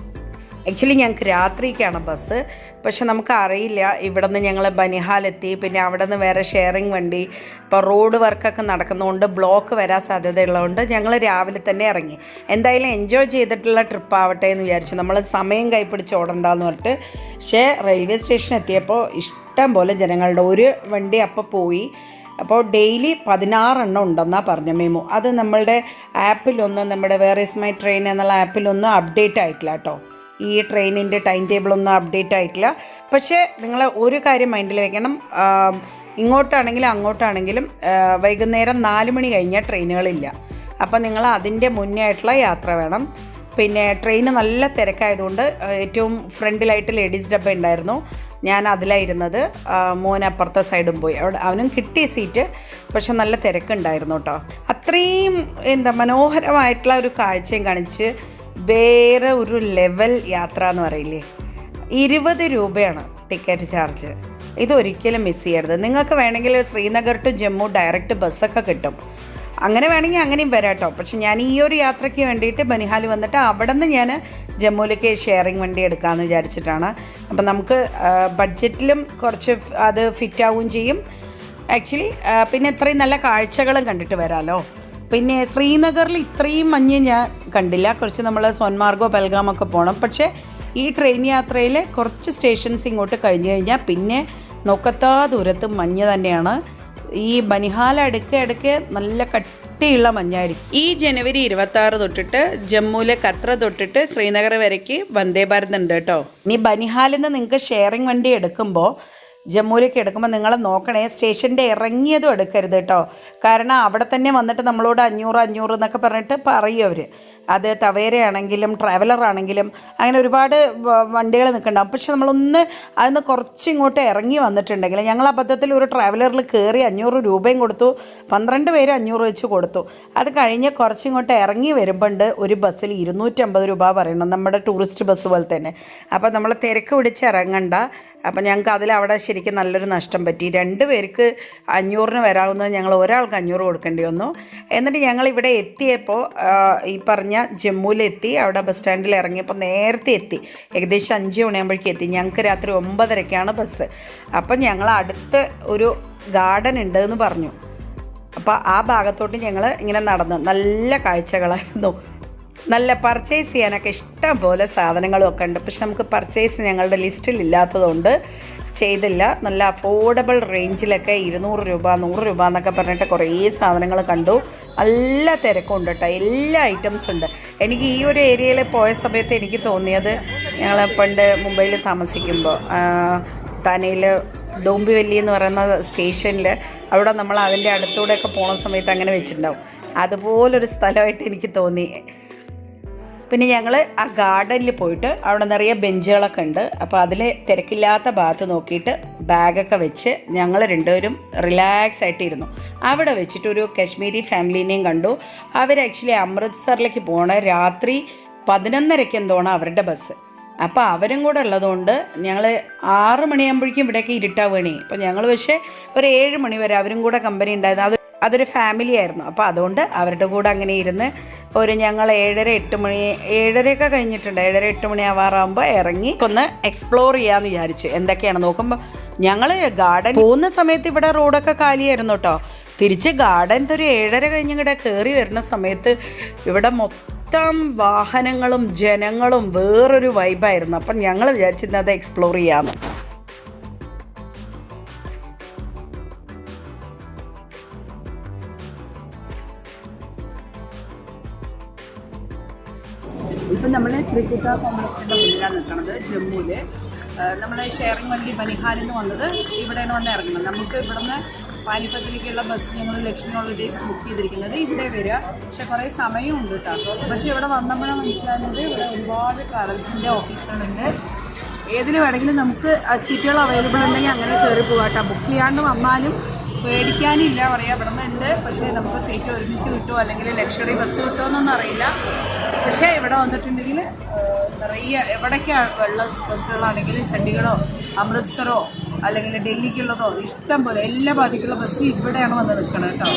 ആക്ച്വലി ഞങ്ങൾക്ക് രാത്രിക്കാണ് ബസ്, പക്ഷെ നമുക്ക് അറിയില്ല. ഇവിടെ നിന്ന് ഞങ്ങൾ ബനിഹാലെത്തി. പിന്നെ അവിടെ നിന്ന് വേറെ ഷെയറിങ് വണ്ടി. ഇപ്പോൾ റോഡ് വർക്കൊക്കെ നടക്കുന്നതുകൊണ്ട് ബ്ലോക്ക് വരാൻ സാധ്യതയുള്ളതുകൊണ്ട് ഞങ്ങൾ രാവിലെ തന്നെ ഇറങ്ങി. എന്തായാലും എൻജോയ് ചെയ്തിട്ടുള്ള ട്രിപ്പ് ആവട്ടെ എന്ന് വിചാരിച്ചു. നമ്മൾ സമയം കൈപ്പിടിച്ച് ഓടണ്ടെന്ന് പറഞ്ഞിട്ട്. പക്ഷേ റെയിൽവേ സ്റ്റേഷൻ എത്തിയപ്പോൾ ഇഷ്ടം പോലെ ജനങ്ങളുടെ ഒരു വണ്ടി അപ്പോൾ പോയി. അപ്പോൾ ഡെയിലി 16 എണ്ണം ഉണ്ടെന്നാണ് പറഞ്ഞ മെമു. അത് നമ്മളുടെ ആപ്പിലൊന്നും, നമ്മുടെ വേർ ഈസ് മൈ ട്രെയിൻ എന്നുള്ള ആപ്പിലൊന്നും അപ്ഡേറ്റ് ആയിട്ടില്ല കേട്ടോ. ഈ ട്രെയിനിൻ്റെ ടൈം ടേബിളൊന്നും അപ്ഡേറ്റ് ആയിട്ടില്ല. പക്ഷേ നിങ്ങൾ ഒരു കാര്യം മൈൻഡിൽ വെക്കണം, ഇങ്ങോട്ടാണെങ്കിലും അങ്ങോട്ടാണെങ്കിലും വൈകുന്നേരം 4 മണി കഴിഞ്ഞാൽ ട്രെയിനുകളില്ല. അപ്പം നിങ്ങൾ അതിൻ്റെ മുന്നേ ആയിട്ടുള്ള യാത്ര വേണം. പിന്നെ ട്രെയിൻ നല്ല തിരക്കായതുകൊണ്ട് ഏറ്റവും ഫ്രണ്ടിലായിട്ട് ലേഡീസ് ഡബ്ബ ഉണ്ടായിരുന്നു. ഞാൻ അതിലായിരുന്നത്. മോൻ അപ്പുറത്തെ സൈഡും പോയി. അവിടെ അവനും കിട്ടിയ സീറ്റ്, പക്ഷെ നല്ല തിരക്കുണ്ടായിരുന്നു കേട്ടോ. അത്രയും മനോഹരമായിട്ടുള്ള ഒരു കാഴ്ചയും കാണിച്ച് വേറെ ഒരു ലെവൽ യാത്ര എന്ന് പറയില്ലേ. 20 രൂപയാണ് ടിക്കറ്റ് ചാർജ്. ഇതൊരിക്കലും മിസ് ചെയ്യരുത്. നിങ്ങൾക്ക് വേണമെങ്കിൽ ശ്രീനഗർ ടു ജമ്മു ഡയറക്റ്റ് ബസ്സൊക്കെ കിട്ടും. അങ്ങനെ വേണമെങ്കിൽ അങ്ങനെയും വരാം കേട്ടോ. പക്ഷെ ഞാൻ ഈ ഒരു യാത്രയ്ക്ക് വേണ്ടിയിട്ട് ബനിഹാൽ വന്നിട്ട് അവിടെ നിന്ന് ഞാൻ ജമ്മുവിലേക്ക് ഷെയറിങ് വണ്ടി എടുക്കാമെന്ന് വിചാരിച്ചിട്ടാണ്. അപ്പം നമുക്ക് ബഡ്ജറ്റിലും കുറച്ച് അത് ഫിറ്റാവുകയും ചെയ്യും ആക്ച്വലി. പിന്നെ ഇത്രയും നല്ല കാഴ്ചകളും കണ്ടിട്ട് വരാമല്ലോ. പിന്നെ ശ്രീനഗറിൽ ഇത്രയും മഞ്ഞ് ഞാൻ കണ്ടില്ല. കുറച്ച് നമ്മൾ സോൻമാർഗോ പെൽഗാമൊക്കെ പോകണം. പക്ഷേ ഈ ട്രെയിൻ യാത്രയിൽ കുറച്ച് സ്റ്റേഷൻസ് ഇങ്ങോട്ട് കഴിഞ്ഞ് കഴിഞ്ഞാൽ പിന്നെ നോക്കത്താ ദൂരത്ത് മഞ്ഞ് തന്നെയാണ്. ഈ ബനിഹാൽ അടുക്കെ നല്ല കട്ടിയുള്ള മഞ്ഞായിരിക്കും. ഈ ജനുവരി 26 തൊട്ടിട്ട് ജമ്മുവിലെ കത്ര തൊട്ടിട്ട് ശ്രീനഗർ വരയ്ക്ക് വന്ദേ ഭാരത് ഉണ്ട് കേട്ടോ. ഇനി ബനിഹാലിൽ നിന്ന് നിങ്ങൾക്ക് ഷെയറിംഗ് വണ്ടി എടുക്കുമ്പോൾ, ജമ്മുവിലേക്ക് എടുക്കുമ്പോൾ നിങ്ങൾ നോക്കണേ, സ്റ്റേഷൻ്റെ ഇറങ്ങിയതും എടുക്കരുത് കേട്ടോ. കാരണം അവിടെ തന്നെ വന്നിട്ട് നമ്മളോട് 500 എന്നൊക്കെ പറഞ്ഞിട്ട് പറയും അവർ. അത് തവേരയാണെങ്കിലും ട്രാവലർ ആണെങ്കിലും അങ്ങനെ ഒരുപാട് വണ്ടികൾ നിൽക്കുന്നുണ്ടാവും. പക്ഷെ നമ്മളൊന്ന് അതിന് കുറച്ച് ഇങ്ങോട്ട് ഇറങ്ങി വന്നിട്ടുണ്ടെങ്കിൽ, ഞങ്ങൾ അബദ്ധത്തിൽ ഒരു ട്രാവലറിൽ കയറി 500 രൂപയും കൊടുത്തു. 12 പേര് 500 വെച്ച് കൊടുത്തു. അത് കഴിഞ്ഞ് കുറച്ചിങ്ങോട്ട് ഇറങ്ങി വരുമ്പോണ്ട് ഒരു ബസ്സിൽ 250 രൂപ പറയണം, നമ്മുടെ ടൂറിസ്റ്റ് ബസ് പോലെ തന്നെ. അപ്പോൾ നമ്മൾ തിരക്ക് പിടിച്ച് ഇറങ്ങണ്ട. അപ്പം ഞങ്ങൾക്ക് അവിടെ ശരിക്കും നല്ലൊരു നഷ്ടം പറ്റി. 2 പേർക്ക് 500 വരാവുന്നത് ഞങ്ങൾ ഒരാൾക്ക് 500 കൊടുക്കേണ്ടി വന്നു. എന്നിട്ട് ഞങ്ങൾ ഇവിടെ എത്തിയപ്പോൾ ഈ പറഞ്ഞ കഴിഞ്ഞാൽ ജമ്മുവിലെത്തി. അവിടെ ബസ് സ്റ്റാൻഡിൽ ഇറങ്ങിയപ്പോൾ നേരത്തെ എത്തി, ഏകദേശം 5 മണിയാകുമ്പോഴേക്കും എത്തി. ഞങ്ങൾക്ക് രാത്രി 9:30ക്കാണ് ബസ്. അപ്പം ഞങ്ങൾ അടുത്ത് ഒരു ഗാർഡൻ ഉണ്ട് എന്ന് പറഞ്ഞു. അപ്പോൾ ആ ഭാഗത്തോട്ട് ഞങ്ങൾ ഇങ്ങനെ നടന്നു. നല്ല കാഴ്ചകളായിരുന്നു. നല്ല പർച്ചേസ് ചെയ്യാനൊക്കെ ഇഷ്ടം പോലെ സാധനങ്ങളും ഒക്കെ ഉണ്ട്. പക്ഷെ നമുക്ക് പർച്ചേസ് ഞങ്ങളുടെ ലിസ്റ്റിൽ ഇല്ലാത്തതുകൊണ്ട് ചെയ്തില്ല. നല്ല അഫോർഡബിൾ റേഞ്ചിലൊക്കെ 200 രൂപ 100 രൂപ എന്നൊക്കെ പറഞ്ഞിട്ട് കുറേ സാധനങ്ങൾ കണ്ടു. നല്ല തിരക്കുണ്ട് കേട്ടോ, എല്ലാ ഐറ്റംസ് ഉണ്ട്. എനിക്ക് ഈ ഒരു ഏരിയയിൽ പോയ സമയത്ത് എനിക്ക് തോന്നിയത്, ഞങ്ങൾ പണ്ട് മുംബൈയിൽ താമസിക്കുമ്പോൾ താനയിൽ ഡോംബിവല്ലി എന്ന് പറയുന്ന സ്റ്റേഷനിൽ അവിടെ നമ്മൾ അതിൻ്റെ അടുത്തൂടെയൊക്കെ പോകുന്ന സമയത്ത് അങ്ങനെ വെച്ചിട്ടുണ്ടാവും. അതുപോലൊരു സ്ഥലമായിട്ട് എനിക്ക് തോന്നി. പിന്നെ ഞങ്ങൾ ആ ഗാർഡനിൽ പോയിട്ട് അവിടെ നിറയെ ബെഞ്ചുകളൊക്കെ ഉണ്ട്. അപ്പോൾ അതിൽ തിരക്കില്ലാത്ത ഭാഗത്ത് നോക്കിയിട്ട് ബാഗൊക്കെ വെച്ച് ഞങ്ങൾ രണ്ടുപേരും റിലാക്സ് ആയിട്ടിരുന്നു. അവിടെ വെച്ചിട്ടൊരു കാശ്മീരി ഫാമിലീനെയും കണ്ടു. അവർ ആക്ച്വലി അമൃത്സറിലേക്ക് പോകണ രാത്രി 11:30 എന്തോണം അവരുടെ ബസ്. അപ്പോൾ അവരും കൂടെ ഉള്ളതുകൊണ്ട് ഞങ്ങൾ 6 മണിയാകുമ്പോഴേക്കും ഇവിടെയൊക്കെ ഇരുട്ടാവുകയാണ്. അപ്പോൾ ഞങ്ങൾ പക്ഷേ ഒരു 7 മണി വരെ അവരും കൂടെ കമ്പനി ഉണ്ടായിരുന്നു. അതൊരു ഫാമിലി ആയിരുന്നു. അപ്പോൾ അതുകൊണ്ട് അവരുടെ കൂടെ അങ്ങനെ ഇരുന്ന് ഞങ്ങൾ 7:30-8 കഴിഞ്ഞിട്ടുണ്ട്. 7-8 മണി ആവാറാകുമ്പോൾ ഇറങ്ങി ഒന്ന് എക്സ്പ്ലോർ ചെയ്യാമെന്ന് വിചാരിച്ചു. എന്തൊക്കെയാണ് നോക്കുമ്പോൾ ഞങ്ങൾ ഗാർഡൻ പോകുന്ന സമയത്ത് ഇവിടെ റോഡൊക്കെ കാലിയായിരുന്നു കേട്ടോ. തിരിച്ച് ഗാർഡൻ ഒരു 7:30 കഴിഞ്ഞിങ്ങടെ കയറി വരുന്ന സമയത്ത് ഇവിടെ മൊത്തം വാഹനങ്ങളും ജനങ്ങളും വേറൊരു വൈബായിരുന്നു. അപ്പം ഞങ്ങൾ വിചാരിച്ചിരുന്നത് അത് എക്സ്പ്ലോർ ചെയ്യാമെന്ന്. ഇപ്പം നമ്മൾ ത്രികുട്ട കോംപ്ലക്സിൻ്റെ മുന്നിലാണ് നിൽക്കുന്നത് ജമ്മുവിൽ. നമ്മൾ ഷെയറിംഗ് വണ്ടി ബനിഹാലിൽ നിന്ന് വന്നത് ഇവിടെയാണ് വന്ന് ഇറങ്ങുന്നത്. നമുക്ക് ഇവിടുന്ന് പാനിപ്പത്തിലേക്കുള്ള ബസ് ഞങ്ങൾ ലക്ഷ്മി ഹോളിഡേയ്സ് ബുക്ക് ചെയ്തിരിക്കുന്നത് ഇവിടെ വരിക. പക്ഷേ കുറേ സമയമുണ്ട് കേട്ടോ. പക്ഷേ ഇവിടെ വന്നപ്പോഴാണ് മനസ്സിലാകുന്നത് ഇവിടെ ഒരുപാട് ട്രാവൽസിൻ്റെ ഓഫീസുകളുണ്ട്. ഏതിൽ വേണമെങ്കിലും നമുക്ക് സീറ്റുകൾ അവൈലബിൾ ഉണ്ടെങ്കിൽ അങ്ങനെ കയറി പോകാം കേട്ടോ. ബുക്ക് ചെയ്യാണ്ട് വന്നാലും പേടിക്കാനില്ല, പറയാം ഇവിടെ നിന്നുണ്ട്. പക്ഷേ നമുക്ക് സീറ്റ് ഒരുമിച്ച് കിട്ടുമോ അല്ലെങ്കിൽ ലക്ഷറി ബസ് കിട്ടുമോ എന്നൊന്നും അറിയില്ല. പക്ഷേ ഇവിടെ വന്നിട്ടുണ്ടെങ്കിൽ നിറയെ എവിടേക്കാണ് വെള്ള ബസ്സുകളാണെങ്കിലും ചണ്ഡീഗഡോ അമൃത്സറോ അല്ലെങ്കിൽ ഡൽഹിക്കുള്ളതോ ഇഷ്ടം പോലെ എല്ലാ ഭാഗത്തേക്കുള്ള ബസ് ഇവിടെയാണ് വന്ന് നിൽക്കുന്നത് കേട്ടോ.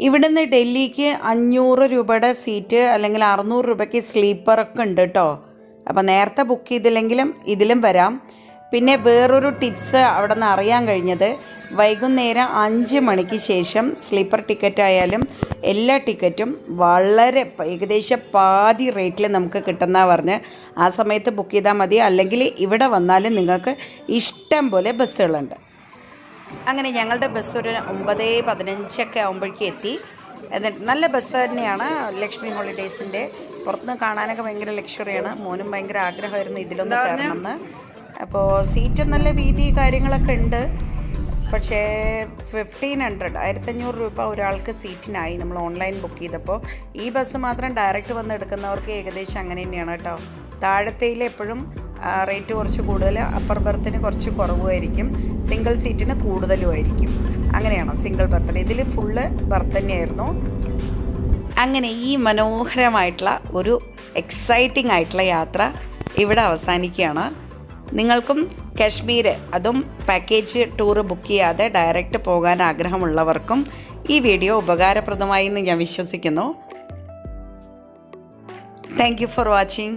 ഇവിടുന്ന് ഡൽഹിക്ക് 500 രൂപയുടെ സീറ്റ് അല്ലെങ്കിൽ 600 രൂപയ്ക്ക് സ്ലീപ്പറൊക്കെ ഉണ്ട് കേട്ടോ. അപ്പോൾ നേരത്തെ ബുക്ക് ചെയ്തില്ലെങ്കിലും ഇതിലും വരാം. പിന്നെ വേറൊരു ടിപ്സ് അവിടെ നിന്ന് അറിയാൻ കഴിഞ്ഞത്, വൈകുന്നേരം 5 മണിക്ക് ശേഷം സ്ലീപ്പർ ടിക്കറ്റ് ആയാലും എല്ലാ ടിക്കറ്റും വളരെ ഏകദേശം പാതി റേറ്റിൽ നമുക്ക് കിട്ടുന്നതാണ് പറഞ്ഞ് ആ സമയത്ത് ബുക്ക് ചെയ്താൽ മതി. അല്ലെങ്കിൽ ഇവിടെ വന്നാലും നിങ്ങൾക്ക് ഇഷ്ടം പോലെ ബസ്സുകളുണ്ട്. അങ്ങനെ ഞങ്ങളുടെ ബസ് ഒരു 9:15 ആകുമ്പോഴേക്കും എത്തി. എന്നിട്ട് നല്ല ബസ് തന്നെയാണ് ലക്ഷ്മി ഹോളിഡേയ്സിൻ്റെ. പുറത്തുനിന്ന് കാണാനൊക്കെ ഭയങ്കര ലക്ഷറിയാണ്. മോനും ഭയങ്കര ആഗ്രഹമായിരുന്നു ഇതിലൊന്ന് കയറണമെന്ന്. അപ്പോൾ സീറ്റ് നല്ല വീതി കാര്യങ്ങളൊക്കെ ഉണ്ട്. പക്ഷേ 1500 രൂപ ഒരാൾക്ക് സീറ്റിനായി നമ്മൾ ഓൺലൈൻ ബുക്ക് ചെയ്തപ്പോൾ. ഈ ബസ് മാത്രം ഡയറക്റ്റ് വന്ന് എടുക്കുന്നവർക്ക് ഏകദേശം അങ്ങനെ തന്നെയാണ് കേട്ടോ. താഴത്തേയിൽ എപ്പോഴും റേറ്റ് കുറച്ച് കൂടുതൽ, അപ്പർ ബർത്തിന് കുറച്ച് കുറവുമായിരിക്കും, സിംഗിൾ സീറ്റിന് കൂടുതലുമായിരിക്കും. അങ്ങനെയാണ് സിംഗിൾ ബർത്തിന്. ഇതിൽ ഫുള്ള് ബർത്ത് തന്നെയായിരുന്നു. അങ്ങനെ ഈ മനോഹരമായിട്ടുള്ള ഒരു എക്സൈറ്റിംഗ് ആയിട്ടുള്ള യാത്ര ഇവിടെ അവസാനിക്കുകയാണ്. നിങ്ങൾക്കും കാശ്മീർ, അതും പാക്കേജ് ടൂറ് ബുക്ക് ചെയ്യാതെ ഡയറക്റ്റ് പോകാൻ ആഗ്രഹമുള്ളവർക്കും ഈ വീഡിയോ ഉപകാരപ്രദമായി എന്ന് ഞാൻ വിശ്വസിക്കുന്നു. Thank you for watching.